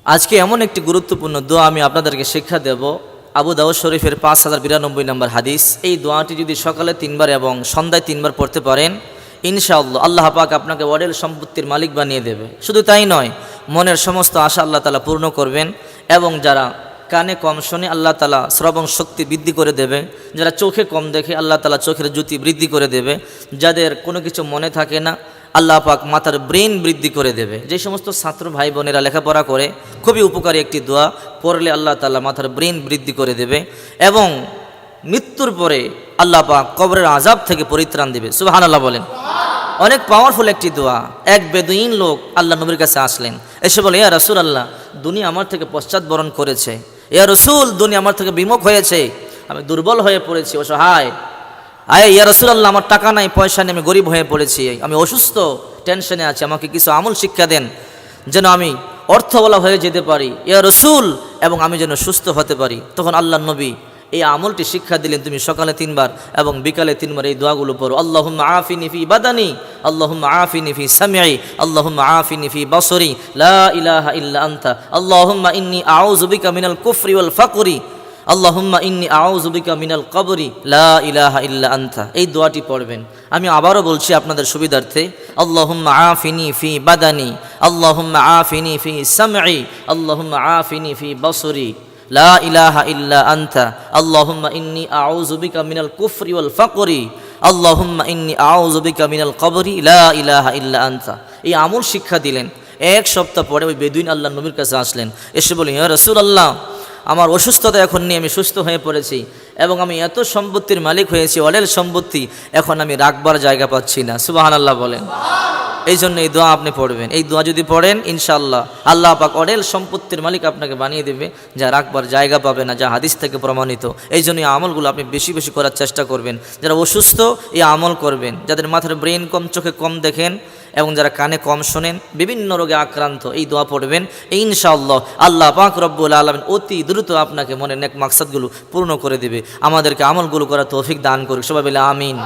আজকে এমন একটি গুরুত্বপূর্ণ দোয়া আমি আপনাদেরকে শিক্ষা দেব। আবু দাউদ শরীফের 5092 নম্বর হাদিস। এই দোয়াটি যদি সকালে 3 বার এবং সন্ধ্যায় 3 বার পড়তে পারেন, ইনশাআল্লাহ আল্লাহ পাক আপনাকে অঢেল সম্পত্তির মালিক বানিয়ে দেবে। শুধু তাই নয়, মনের সমস্ত আশা আল্লাহ তাআলা পূর্ণ করবেন। এবং যারা কানে কম শোনে, আল্লাহ তাআলা শ্রবণ শক্তি বৃদ্ধি করে দেবে। যারা চোখে কম দেখে, আল্লাহ তাআলা চোখের জ্যোতি বৃদ্ধি করে দেবে। যাদের কোনো কিছু মনে থাকে না, আল্লাহ পাক মাথার ব্রেন বৃদ্ধি করে দেবে। যে সমস্ত ছাত্র ভাই বোনেরা লেখাপড়া করে, খুবই উপকারী একটি দোয়া, পড়লে আল্লাহ তাআলা মাথার ব্রেন বৃদ্ধি করে দেবে। এবং মৃত্যুর পরে আল্লাহ পাক কবরের আযাব থেকে পরিত্রাণ দেবে। সুবহানাল্লাহ বলেন। অনেক পাওয়ারফুল একটি দোয়া। এক বেদুইন লোক আল্লাহ নবীর কাছে আসলেন, এসে বলে, ইয়া রাসূলুল্লাহ, দুনিয়া আমার থেকে পশ্চাৎবরণ করেছে। ইয়া রাসূল, দুনিয়া আমার থেকে বিমুখ হয়েছে, আমি দুর্বল হয়ে পড়েছি, অসহায়। ইয়া রাসূলুল্লাহ, আমার টাকা নাই, পয়সা নেই, আমি গরিব হয়ে পড়েছি, আমি অসুস্থ, টেনশনে আছি, আমাকে কিছু আমল শিক্ষা দেন যেন আমি অর্থওয়ালা হয়ে যেতে পারি, ইয়া রাসূল, এবং আমি যেন সুস্থ হতে পারি। তখন আল্লাহ নবী এই আমলটি শিক্ষা দিলেন, তুমি সকালে 3 বার এবং বিকালে 3 বার এই দোয়াগুলো পড়ো। আল্লাহুম্মা আফিনি ফি বাদানি, আল্লাহুম্মা আফিনি ফি সামঈ, আল্লাহুম্মা আফিনি ফি বসরি, লা ইলাহা ইল্লা আনতা, আল্লাহুম্মা ইন্নী আউযু বিকা মিনাল কুফরি ওয়াল ফাকরি, আল্লাহুম্মা ইন্নী আউযু বিকা মিনাল কবরি, লা ইলাহা ইল্লা আনতা। এই দোয়াটি পড়বেন। আমি আবারও বলছি আপনাদের সুবিধার্থে, আল্লাহুম্মা আফিনি ফি বাদানি, আল্লাহুম্মা আফিনি ফি সামঈ, আল্লাহুম্মা আফিনি ফি বসরি, লা ইলাহা ইল্লা আনতা, আল্লাহুম্মা ইন্নী আউযু বিকা মিনাল কুফরি ওয়াল ফাকরি, আল্লাহুম্মা ইন্নী আউযু বিকা মিনাল কবরি, লা ইলাহা ইল্লা আনতা। এই আমল শিক্ষা দিলেন। 1 সপ্তাহ পরে ওই বেদুইন আল্লাহ নবীর কাছে আসলেন, এসে বলেন, ইয়া রাসূলুল্লাহ, আমার অসুস্থতা এখন নিয়ে আমি সুস্থ হয়ে পড়েছি এবং আমি এত সম্পত্তির মালিক হয়েছি, অঢেল সম্পত্তি, এখন আমি রাখবার জায়গা পাচ্ছি না। সুবহানাল্লাহ বলেন। এই জন্য এই দোয়া আপনি পড়বেন। এই দোয়া যদি পড়েন, ইনশাআল্লাহ আল্লাহ পাক অঢেল সম্পত্তির মালিক আপনাকে বানিয়ে দেবে, যা রাখবার জায়গা পাবে না, যা হাদিস থেকে প্রমাণিত। এই জন্য এই আমলগুলো আপনি বেশি বেশি করার চেষ্টা করবেন। যারা অসুস্থ, এই আমল করবেন। যাদের মাথার ব্রেন কম, চোখে কম দেখেন এবং যারা কানে কম শোনেন, বিভিন্ন রোগে আক্রান্ত, এই দোয়া পড়বেন। ইনশাআল্লাহ আল্লাহ পাক রব্বুল আলামিন অতি দ্রুত আপনাকে মনের নেক মাকসাদগুলো পূর্ণ করে দেবে। আমাদেরকে আমলগুলো করার তৌফিক দান করুক। সবাই বলে আমিন।